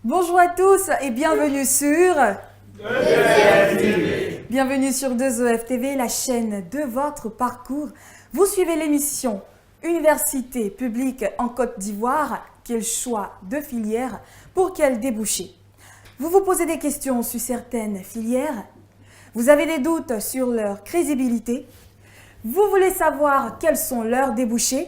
Bonjour à tous et bienvenue sur 2EF TV, la chaîne de votre parcours. Vous suivez l'émission Université publique en Côte d'Ivoire. Quel choix de filière pour quel débouché? Vous vous posez des questions sur certaines filières? Vous avez des doutes sur leur crédibilité? Vous voulez savoir quels sont leurs débouchés?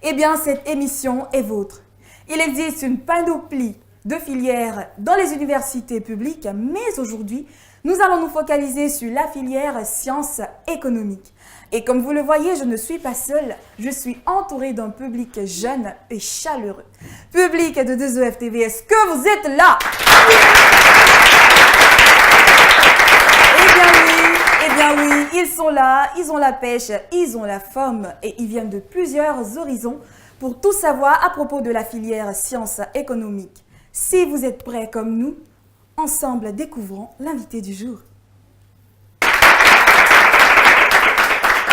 Eh bien, cette émission est vôtre. Il existe une panoplie de filières dans les universités publiques, mais aujourd'hui, nous allons nous focaliser sur la filière sciences économiques. Et comme vous le voyez, je ne suis pas seule, je suis entourée d'un public jeune et chaleureux. Public de 2EF TV, est-ce que vous êtes là? Eh bien oui, ils sont là, ils ont la pêche, ils ont la forme et ils viennent de plusieurs horizons pour tout savoir à propos de la filière sciences économiques. Si vous êtes prêts comme nous, ensemble découvrons l'invité du jour. Vous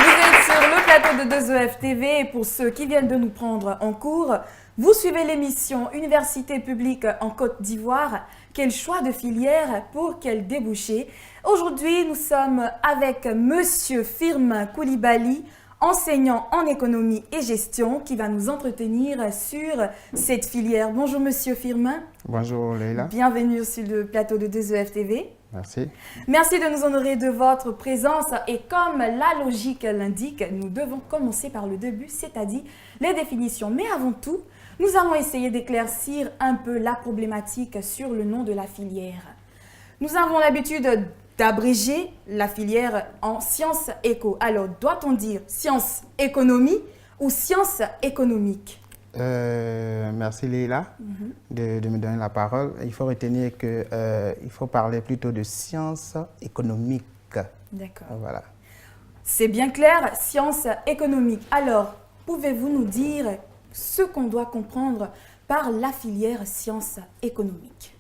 êtes sur le plateau de 2EF TV et pour ceux qui viennent de nous prendre en cours, vous suivez l'émission Université publique en Côte d'Ivoire. Quel choix de filière pour quel débouché? Aujourd'hui, nous sommes avec Monsieur Firmin Koulibaly, enseignant en économie et gestion, qui va nous entretenir sur cette filière. Bonjour Monsieur Firmin. Bonjour Leïla. Bienvenue sur le plateau de 2EF TV. Merci. Merci de nous honorer de votre présence et comme la logique l'indique, nous devons commencer par le début, c'est-à-dire les définitions. Mais avant tout, nous allons essayer d'éclaircir un peu la problématique sur le nom de la filière. Nous avons l'habitude d'abréger la filière en sciences éco. Alors, doit-on dire sciences économie ou sciences économiques? Merci Leïla de me donner la parole. Il faut retenir qu'il faut parler plutôt de sciences économiques. D'accord. Voilà. C'est bien clair, sciences économiques. Alors, pouvez-vous nous dire ce qu'on doit comprendre par la filière sciences économiques?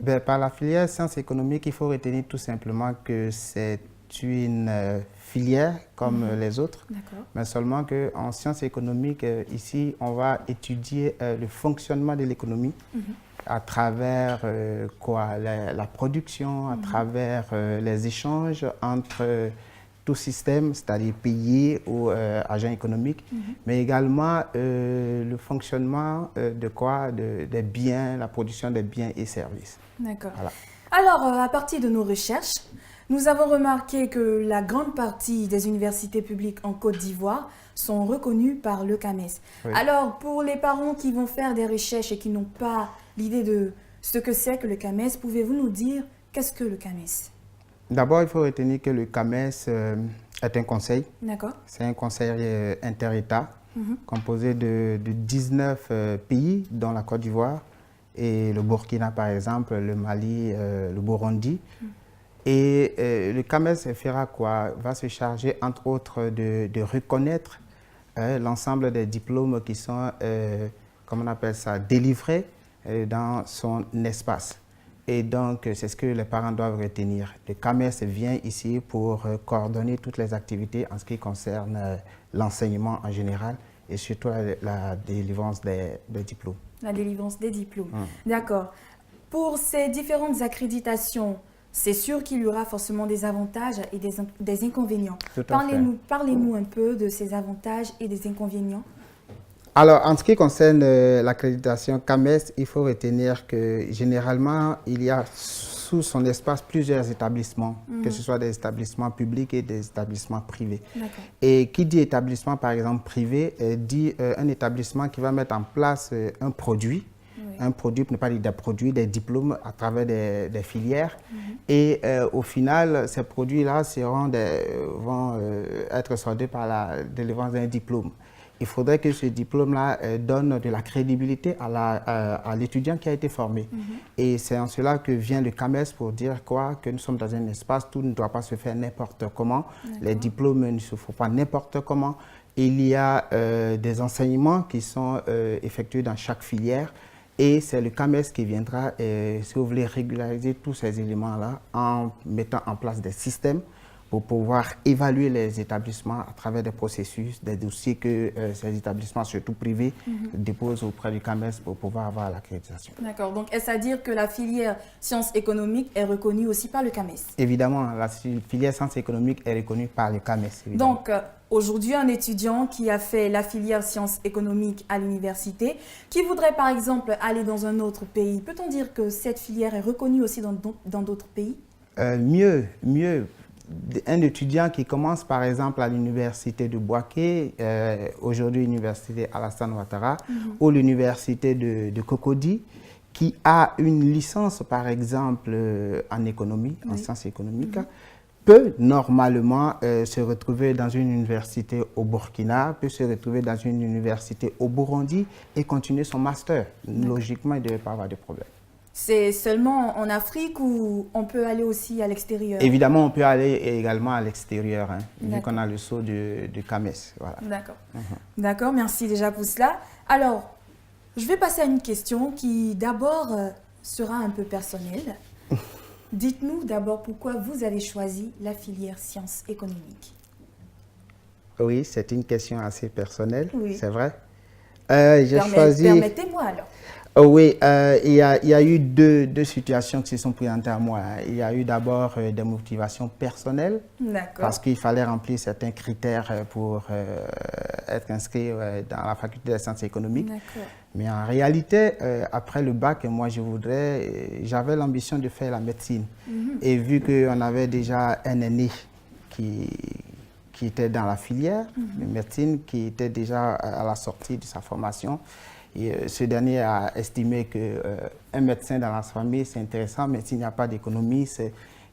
Ben, par la filière sciences économiques, il faut retenir tout simplement que c'est une filière comme les autres, mais seulement qu'en sciences économiques, ici, on va étudier le fonctionnement de l'économie à travers la production, à travers les échanges entre tout système, c'est-à-dire pays ou agents économiques, mais également le fonctionnement des biens, la production des biens et services. D'accord. Voilà. Alors, à partir de nos recherches, nous avons remarqué que la grande partie des universités publiques en Côte d'Ivoire sont reconnues par le CAMES. Oui. Alors, pour les parents qui vont faire des recherches et qui n'ont pas l'idée de ce que c'est que le CAMES, pouvez-vous nous dire qu'est-ce que le CAMES? D'abord, il faut retenir que le CAMES est un conseil. D'accord. C'est un conseil inter-État composé de 19 pays, dont la Côte d'Ivoire et le Burkina, par exemple, le Mali, le Burundi. Et le CAMES fera quoi? Va se charger, entre autres, de reconnaître l'ensemble des diplômes qui sont, comment on appelle ça, délivrés dans son espace. Et donc, c'est ce que les parents doivent retenir. Le CAMES vient ici pour coordonner toutes les activités en ce qui concerne l'enseignement en général et surtout la délivrance des diplômes. La délivrance des diplômes. D'accord. Pour ces différentes accréditations, c'est sûr qu'il y aura forcément des avantages et des inconvénients. Parlez-nous un peu de ces avantages et des inconvénients. Alors, en ce qui concerne l'accréditation CAMES, il faut retenir que généralement, il y a sous son espace plusieurs établissements, que ce soit des établissements publics et des établissements privés. Et qui dit établissement, par exemple, privé, dit un établissement qui va mettre en place un produit. Un produit, pour ne pas dire des produits, des diplômes à travers des filières. Et au final, ces produits-là vont être soldés par la délivrance d'un diplôme. Il faudrait que ce diplôme-là donne de la crédibilité à l'étudiant qui a été formé. Et c'est en cela que vient le CAMES pour dire quoi? Que nous sommes dans un espace, tout ne doit pas se faire n'importe comment. Les diplômes ne se font pas n'importe comment. Il y a des enseignements qui sont effectués dans chaque filière. Et c'est le CAMES qui viendra, si vous voulez, régulariser tous ces éléments-là en mettant en place des systèmes pour pouvoir évaluer les établissements à travers des processus, des dossiers que ces établissements, surtout privés, déposent auprès du CAMES pour pouvoir avoir l'accréditation. D'accord. Donc, est-ce à dire que la filière sciences économiques est reconnue aussi par le CAMES? Évidemment, la filière sciences économiques est reconnue par le CAMES. Évidemment. Donc, aujourd'hui, un étudiant qui a fait la filière sciences économiques à l'université, qui voudrait par exemple aller dans un autre pays, peut-on dire que cette filière est reconnue aussi dans d'autres pays? Mieux. Un étudiant qui commence par exemple à l'université de Bouaké, aujourd'hui l'université Alassane Ouattara, ou l'université de Cocody, qui a une licence par exemple en économie, en sciences économiques, peut normalement se retrouver dans une université au Burkina, peut se retrouver dans une université au Burundi et continuer son master. Logiquement, il ne devait pas avoir de problème. C'est seulement en Afrique ou on peut aller aussi à l'extérieur? Évidemment, on peut aller également à l'extérieur, hein, vu qu'on a le sceau du CAMES. Voilà. D'accord. D'accord, merci déjà pour cela. Alors, je vais passer à une question qui d'abord sera un peu personnelle. Dites-nous d'abord pourquoi vous avez choisi la filière sciences économiques. Oui, c'est une question assez personnelle, c'est vrai. Permettez-moi alors. Oui, il y a eu deux situations qui se sont présentées à moi. Il y a eu d'abord des motivations personnelles, parce qu'il fallait remplir certains critères pour être inscrit dans la faculté des sciences économiques. Mais en réalité, après le bac, moi j'avais l'ambition de faire la médecine. Et vu qu'on avait déjà un aîné qui était dans la filière de médecine, qui était déjà à la sortie de sa formation, et ce dernier a estimé qu'un médecin dans la famille, c'est intéressant, mais s'il n'y a pas d'économie,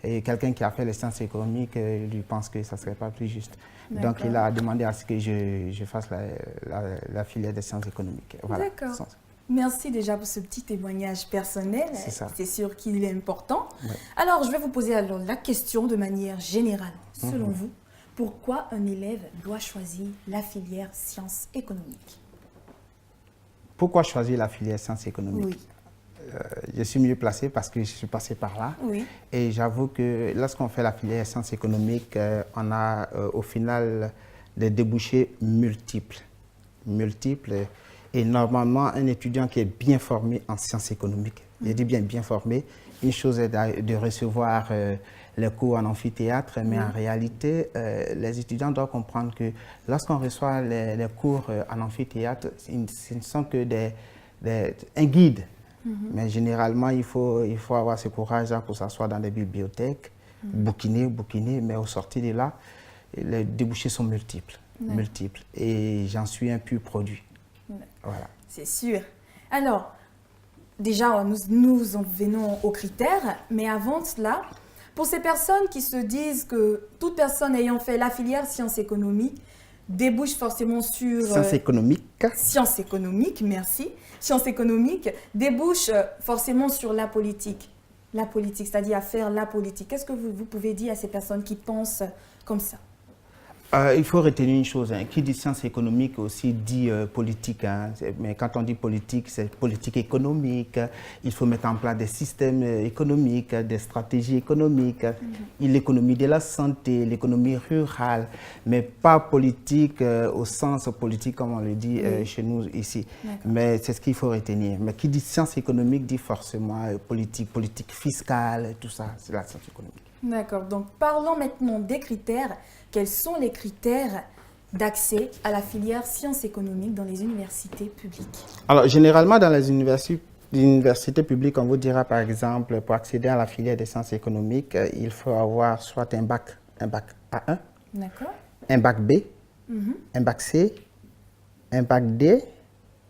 quelqu'un qui a fait les sciences économiques lui pense que ça ne serait pas plus juste. Donc, il a demandé à ce que je fasse la filière des sciences économiques. Voilà. D'accord. Merci déjà pour ce petit témoignage personnel. C'est sûr qu'il est important. Alors, je vais vous poser alors la question de manière générale. Selon vous, pourquoi un élève doit choisir la filière sciences économiques? Pourquoi choisir la filière sciences économiques? Je suis mieux placé parce que je suis passé par là. Et j'avoue que lorsqu'on fait la filière sciences économiques, on a au final des débouchés multiples. Et normalement, un étudiant qui est bien formé en sciences économiques, je dis bien formé, une chose est de recevoir les cours en amphithéâtre, mais en réalité, les étudiants doivent comprendre que lorsqu'on reçoit les cours en amphithéâtre, ce ne sont que un guide. Mais généralement, il faut avoir ce courage pour s'asseoir dans des bibliothèques, bouquiner, mais au sortir de là, les débouchés sont multiples. Et j'en suis un pur produit. Voilà. C'est sûr. Alors, déjà, nous en venons aux critères, mais avant cela, pour ces personnes qui se disent que toute personne ayant fait la filière sciences économiques débouche forcément sur... Sciences économiques. Sciences économiques, merci. Sciences économiques débouche forcément sur la politique. La politique, c'est-à-dire à faire la politique. Qu'est-ce que vous pouvez dire à ces personnes qui pensent comme ça? Il faut retenir une chose, qui dit sciences économiques aussi dit politique. Mais quand on dit politique, c'est politique économique. Il faut mettre en place des systèmes économiques, des stratégies économiques, l'économie de la santé, l'économie rurale, mais pas politique au sens politique comme on le dit chez nous ici. Mais c'est ce qu'il faut retenir. Mais qui dit sciences économiques dit forcément politique fiscale, tout ça, c'est la science économique. D'accord, donc parlons maintenant des critères. Quels sont les critères d'accès à la filière sciences économiques dans les universités publiques? Alors, généralement, dans les universités publiques, on vous dira par exemple, pour accéder à la filière des sciences économiques, il faut avoir soit un bac A1, un bac B, un bac C, un bac D.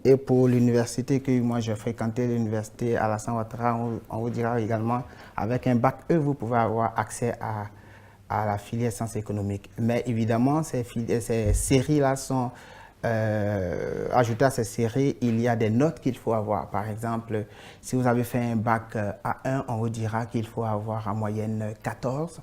Et pour l'université que moi j'ai fréquenté, l'université Alassane Ouattara, on vous dira également, avec un bac E, vous pouvez avoir accès à la filière sciences économiques. Mais évidemment, ces séries-là sont ajoutées à ces séries, il y a des notes qu'il faut avoir. Par exemple, si vous avez fait un bac A1, on vous dira qu'il faut avoir en moyenne 14.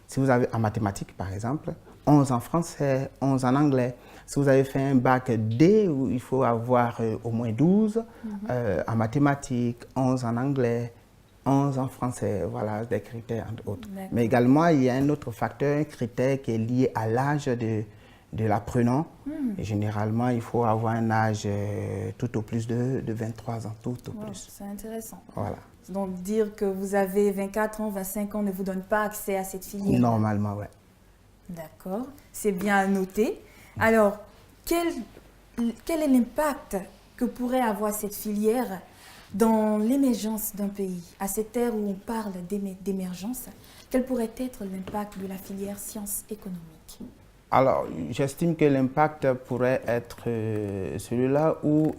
Si vous avez en mathématiques, par exemple, 11 en français, 11 en anglais. Si vous avez fait un bac D, il faut avoir au moins 12 en mathématiques, 11 en anglais, 11 en français, voilà, des critères entre autres. D'accord. Mais également, il y a un autre facteur, un critère qui est lié à l'âge de l'apprenant. Et généralement, il faut avoir un âge tout au plus de 23 ans, tout au Wow, plus. c'est intéressant. Voilà. Donc, dire que vous avez 24 ans, 25 ans ne vous donne pas accès à cette filière. Normalement, oui. D'accord, c'est bien à noter. Alors, quel est l'impact que pourrait avoir cette filière dans l'émergence d'un pays? À cette ère où on parle d'émergence, quel pourrait être l'impact de la filière sciences économiques? Alors, j'estime que l'impact pourrait être celui-là où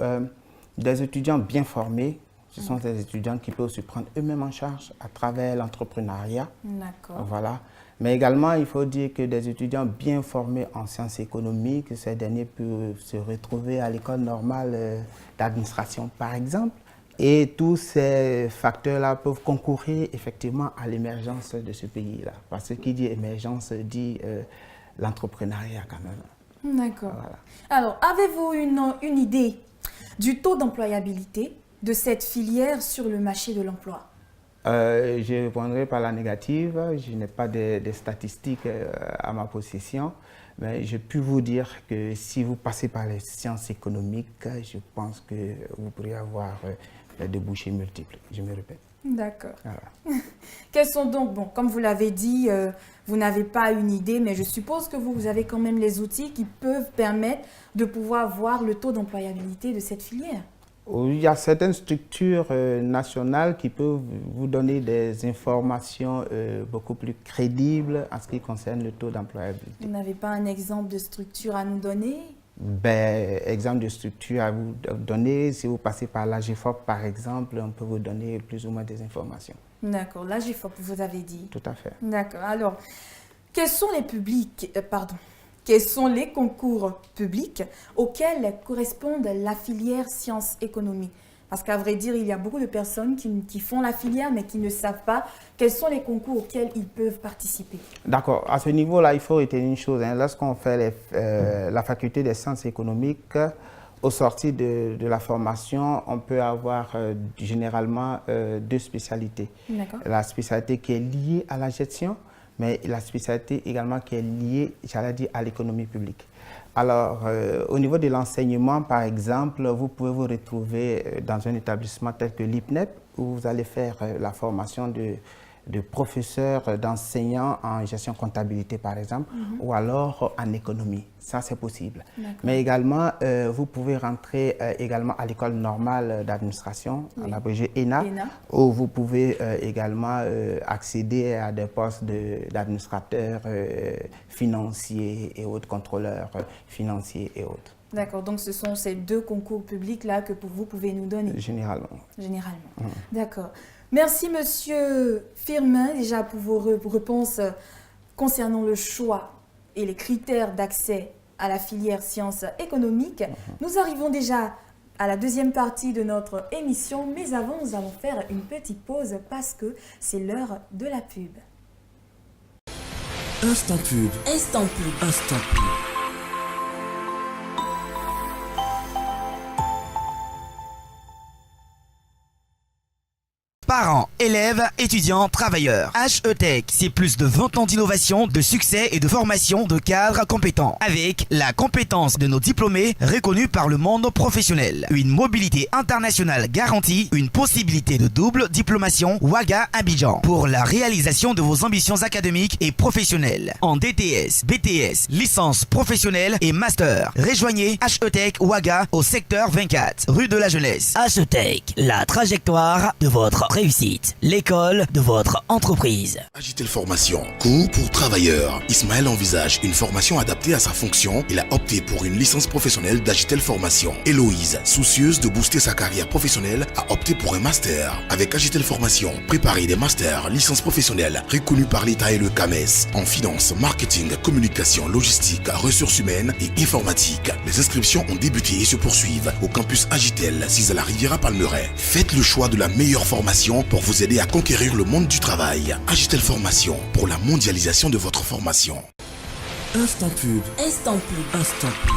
des étudiants bien formés, ce sont des étudiants qui peuvent se prendre eux-mêmes en charge à travers l'entrepreneuriat. D'accord. Voilà. Mais également, il faut dire que des étudiants bien formés en sciences économiques, ces derniers peuvent se retrouver à l'école normale d'administration, par exemple. Et tous ces facteurs-là peuvent concourir effectivement à l'émergence de ce pays-là. Parce que qui dit émergence dit l'entrepreneuriat quand même. D'accord. Voilà. Alors, avez-vous une idée du taux d'employabilité de cette filière sur le marché de l'emploi? Je répondrai par la négative. Je n'ai pas de statistiques à ma possession. Mais je peux vous dire que si vous passez par les sciences économiques, je pense que vous pourriez avoir des débouchés multiples. Je me répète. D'accord. Voilà. Quels sont donc, bon, comme vous l'avez dit, vous n'avez pas une idée, mais je suppose que vous avez quand même les outils qui peuvent permettre de pouvoir voir le taux d'employabilité de cette filière. Il y a certaines structures nationales qui peuvent vous donner des informations beaucoup plus crédibles en ce qui concerne le taux d'employabilité. Vous n'avez pas un exemple de structure à nous donner? Ben, exemple de structure à vous donner, si vous passez par l'AGFOP par exemple, on peut vous donner plus ou moins des informations. D'accord, l'AGFOP, vous avez dit. Tout à fait. D'accord, alors, quels sont les quels sont les concours publics auxquels correspondent la filière sciences économiques? Parce qu'à vrai dire, il y a beaucoup de personnes qui font la filière, mais qui ne savent pas quels sont les concours auxquels ils peuvent participer. D'accord. À ce niveau-là, il faut retenir une chose. Lorsqu'on fait la faculté des sciences économiques, au sortir de la formation, on peut avoir généralement deux spécialités. La spécialité qui est liée à la gestion, mais la spécialité également qui est liée, j'allais dire, à l'économie publique. Alors, au niveau de l'enseignement, par exemple, vous pouvez vous retrouver dans un établissement tel que l'IPNEP, où vous allez faire la formation de professeurs, d'enseignants en gestion comptabilité, par exemple, ou alors en économie. Ça, c'est possible. Mais également, vous pouvez rentrer également à l'école normale d'administration, en abrégé ENA, où vous pouvez également accéder à des postes d'administrateurs financiers et autres, contrôleurs financiers et autres. D'accord, donc ce sont ces deux concours publics-là que vous pouvez nous donner? Généralement. Généralement, d'accord. Merci, Monsieur Firmin, déjà pour vos réponses concernant le choix et les critères d'accès à la filière sciences économiques. Nous arrivons déjà à la deuxième partie de notre émission, mais avant, nous allons faire une petite pause parce que c'est l'heure de la pub. Instant pub. Instant pub. Instant pub. Parents, élèves, étudiants, travailleurs. HETech, c'est plus de 20 ans d'innovation, de succès et de formation de cadres compétents. Avec la compétence de nos diplômés reconnus par le monde professionnel. Une mobilité internationale garantie, une possibilité de double diplomation Ouaga Abidjan. Pour la réalisation de vos ambitions académiques et professionnelles. En DTS, BTS, licence professionnelle et master. Rejoignez HETech Ouaga au secteur 24, rue de la Jeunesse. HETech, la trajectoire de votre réussite, l'école de votre entreprise. Agitel Formation, cours pour travailleurs. Ismaël envisage une formation adaptée à sa fonction. Il a opté pour une licence professionnelle d'Agitel Formation. Héloïse, soucieuse de booster sa carrière professionnelle, a opté pour un master. Avec Agitel Formation, préparez des masters, licences professionnelles reconnus par l'État et le CAMES en finance, marketing, communication, logistique, ressources humaines et informatique. Les inscriptions ont débuté et se poursuivent au campus Agitel, 6 à la Riviera Palmeraie. Faites le choix de la meilleure formation pour vous aider à conquérir le monde du travail. Agitel Formation pour la mondialisation de votre formation. Instant pub. Instant pub. Instant pub.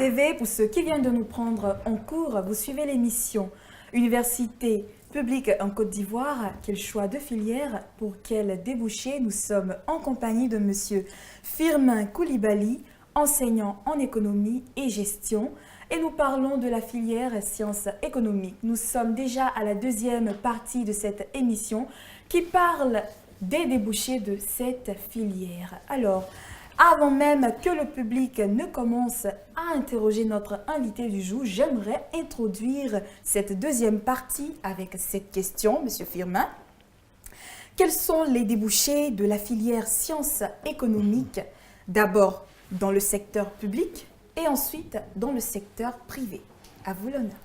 UFTV, pour ceux qui viennent de nous prendre en cours, vous suivez l'émission Université publique en Côte d'Ivoire. Quel choix de filière, pour quel débouché? Nous sommes en compagnie de monsieur Firmin Koulibaly, enseignant en économie et gestion. Et nous parlons de la filière sciences économiques. Nous sommes déjà à la deuxième partie de cette émission qui parle des débouchés de cette filière. Alors, avant même que le public ne commence à interroger notre invité du jour, j'aimerais introduire cette deuxième partie avec cette question, monsieur Firmin. Quels sont les débouchés de la filière sciences économiques, d'abord dans le secteur public et ensuite dans le secteur privé? À vous l'honneur.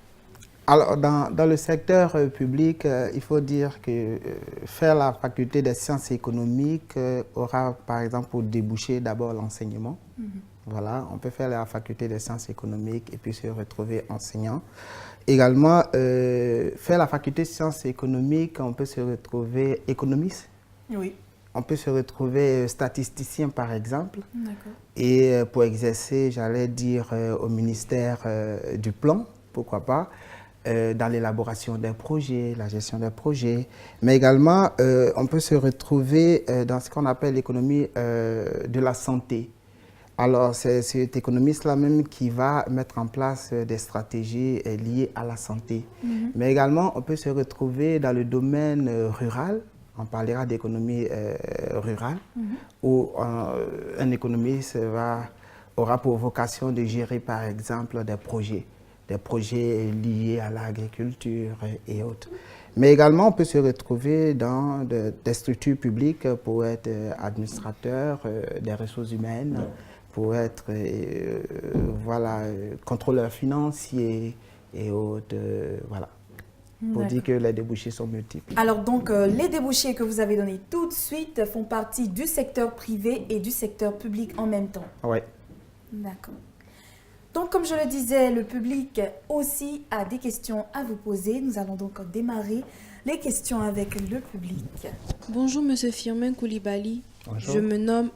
Alors, dans le secteur public, il faut dire que faire la faculté des sciences économiques aura, par exemple, pour déboucher d'abord l'enseignement. Voilà, on peut faire la faculté des sciences économiques et puis se retrouver enseignant. Également, faire la faculté de sciences économiques, on peut se retrouver économiste. Oui. On peut se retrouver statisticien, par exemple. D'accord. Et pour exercer, j'allais dire, au ministère du Plan, pourquoi pas, dans l'élaboration d'un projet, la gestion d'un projet. Mais également, on peut se retrouver dans ce qu'on appelle l'économie de la santé. Alors, c'est cet économiste-là même qui va mettre en place des stratégies liées à la santé. Mais également, on peut se retrouver dans le domaine rural. On parlera d'économie rurale, où un économiste aura pour vocation de gérer, par exemple, des projets liés à l'agriculture et autres. Mais également, on peut se retrouver dans des structures publiques pour être administrateur des ressources humaines, pour être contrôleur financier et autres. Voilà. Pour dire que les débouchés sont multiples. Alors donc, les débouchés que vous avez donnés tout de suite font partie du secteur privé et du secteur public en même temps. Oui. D'accord. Donc, comme je le disais, le public aussi a des questions à vous poser. Nous allons donc démarrer les questions avec le public. Bonjour, monsieur Firmin Koulibaly. Bonjour. Je me nomme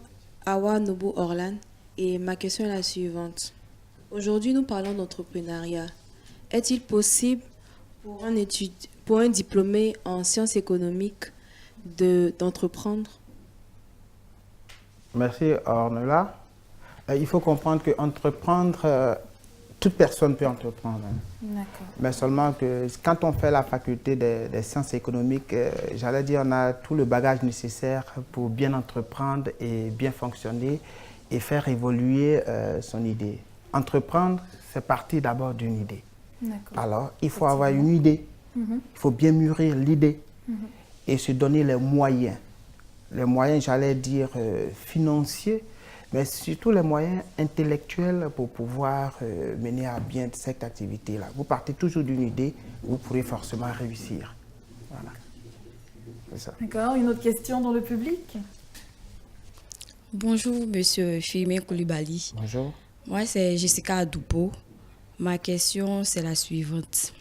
Awa Nobo Orlan et ma question est la suivante. Aujourd'hui, nous parlons d'entrepreneuriat. Est-il possible pour un diplômé en sciences économiques d'entreprendre? Merci, Ornella. Il faut comprendre qu'entreprendre, toute personne peut entreprendre. D'accord. Mais seulement que quand on fait la faculté des sciences économiques, j'allais dire, on a tout le bagage nécessaire pour bien entreprendre et bien fonctionner et faire évoluer son idée. Entreprendre, c'est partir d'abord d'une idée. D'accord. Alors, il faut avoir une idée, il faut bien mûrir l'idée et se donner les moyens. Les moyens, j'allais dire, financiers, mais surtout les moyens intellectuels pour pouvoir mener à bien cette activité-là. Vous partez toujours d'une idée, vous pourrez forcément réussir. Voilà. C'est ça. D'accord. Une autre question dans le public? Bonjour, monsieur Firmin Koulibaly. Bonjour. Moi, c'est Jessica Adoupo. Ma question, c'est la suivante.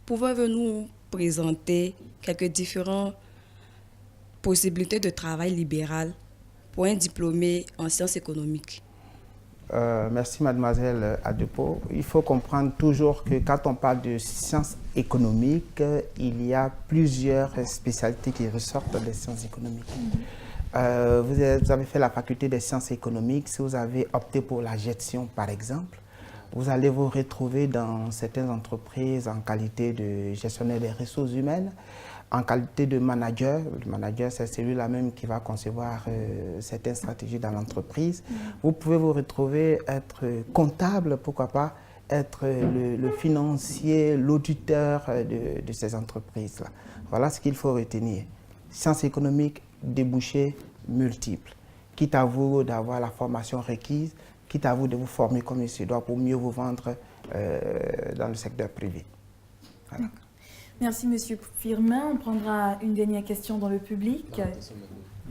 Pouvez-vous nous présenter quelques différentes possibilités de travail libéral pour un diplômé en sciences économiques? Merci, mademoiselle Adepo. Il faut comprendre toujours que quand on parle de sciences économiques, il y a plusieurs spécialités qui ressortent des sciences économiques. Vous avez fait la faculté des sciences économiques. Si vous avez opté pour la gestion, par exemple, vous allez vous retrouver dans certaines entreprises en qualité de gestionnaire des ressources humaines, en qualité de manager. Le manager, c'est celui-là même qui va concevoir certaines stratégies dans l'entreprise. Vous pouvez vous retrouver être comptable, pourquoi pas, être le financier, l'auditeur de ces entreprises-là. Voilà ce qu'il faut retenir. Sciences économiques, débouchés multiples. Quitte à vous d'avoir la formation requise, quitte à vous de vous former comme il se doit pour mieux vous vendre dans le secteur privé. Voilà. Merci, monsieur Firmin. On prendra une dernière question dans le public.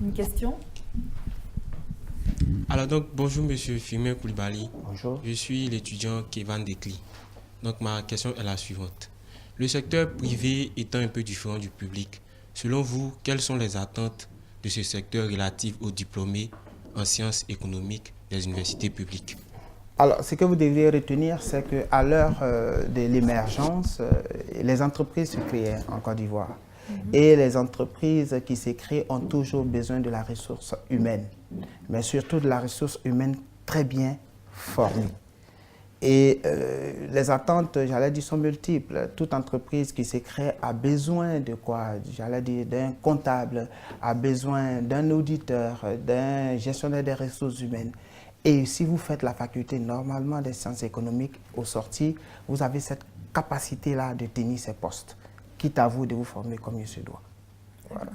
Une question? Alors donc, bonjour monsieur Firmin Koulibaly. Bonjour. Je suis l'étudiant Kevan Dekli. Donc ma question est la suivante. Le secteur privé étant un peu différent du public, selon vous, quelles sont les attentes de ce secteur relatif aux diplômés en sciences économiques des universités publiques? Alors, ce que vous devriez retenir, c'est qu'à l'heure de l'émergence, les entreprises se créent en Côte d'Ivoire. Et les entreprises qui se créent ont toujours besoin de la ressource humaine, mais surtout de la ressource humaine très bien formée. Et les attentes, j'allais dire, sont multiples. Toute entreprise qui se crée a besoin de quoi? J'allais dire d'un comptable, a besoin d'un auditeur, d'un gestionnaire des ressources humaines. Et si vous faites la faculté normalement des sciences économiques au sorti, vous avez cette capacité-là de tenir ces postes, quitte à vous de vous former comme il se doit. Voilà.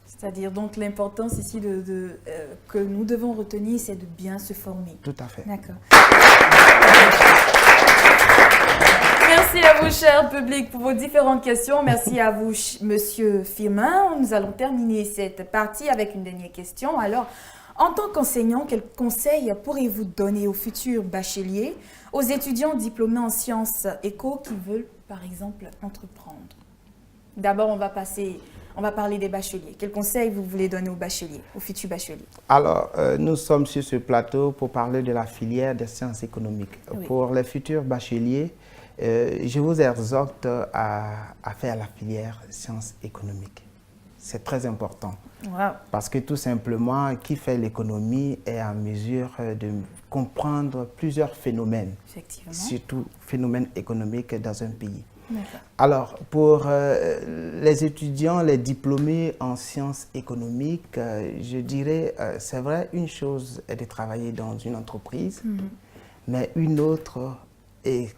C'est-à-dire donc l'importance ici que nous devons retenir, c'est de bien se former. Tout à fait. D'accord. Merci à vous, cher public, pour vos différentes questions. Merci à vous, monsieur Firmin. Nous allons terminer cette partie avec une dernière question. Alors, en tant qu'enseignant, quels conseils pourriez-vous donner aux futurs bacheliers, aux étudiants diplômés en sciences éco qui veulent, par exemple, entreprendre? D'abord, on va parler des bacheliers. Quels conseils vous voulez donner aux bacheliers, aux futurs bacheliers? Alors, nous sommes sur ce plateau pour parler de la filière des sciences économiques. Oui. Pour les futurs bacheliers, je vous exhorte à faire la filière sciences économiques. C'est très important. Wow. Parce que tout simplement, qui fait l'économie est en mesure de comprendre plusieurs phénomènes, Effectivement. surtout phénomènes économiques dans un pays. D'accord. Alors, pour les étudiants, les diplômés en sciences économiques, je dirais, c'est vrai, une chose est de travailler dans une entreprise, mais une autre, et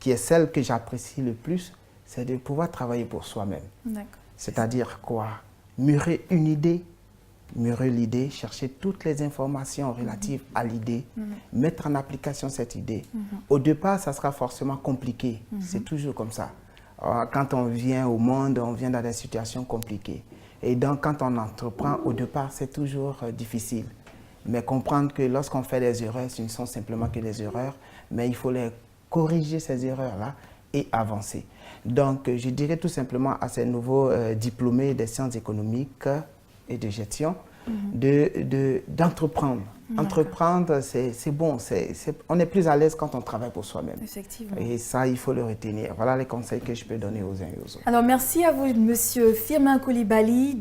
qui est celle que j'apprécie le plus, c'est de pouvoir travailler pour soi-même. D'accord. C'est-à-dire quoi? Mûrir une idée, mûrir l'idée, chercher toutes les informations relatives à l'idée, mettre en application cette idée. Au départ, ça sera forcément compliqué. C'est toujours comme ça. Quand on vient au monde, on vient dans des situations compliquées. Et donc, quand on entreprend, au départ, c'est toujours difficile. Mais comprendre que lorsqu'on fait des erreurs, ce ne sont simplement que des erreurs, mais il faut les corriger, ces erreurs-là, et avancer. Donc, je dirais tout simplement à ces nouveaux diplômés des sciences économiques et de gestion d'entreprendre. Entreprendre, c'est bon. On est plus à l'aise quand on travaille pour soi-même. Effectivement. Et ça, il faut le retenir. Voilà les conseils que je peux donner aux uns et aux autres. Alors, merci à vous, monsieur Firmin Coulibaly,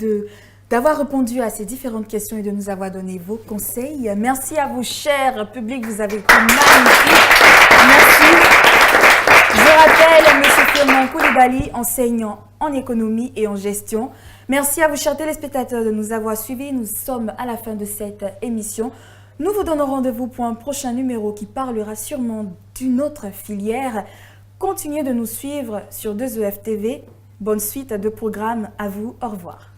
d'avoir répondu à ces différentes questions et de nous avoir donné vos conseils. Merci à vous, cher public, vous avez été magnifique. Merci. Je rappelle, monsieur Firmin Coulibaly, enseignant en économie et en gestion. Merci à vous, chers téléspectateurs, de nous avoir suivis. Nous sommes à la fin de cette émission. Nous vous donnons rendez-vous pour un prochain numéro qui parlera sûrement d'une autre filière. Continuez de nous suivre sur 2EF TV. Bonne suite de programme à vous. Au revoir.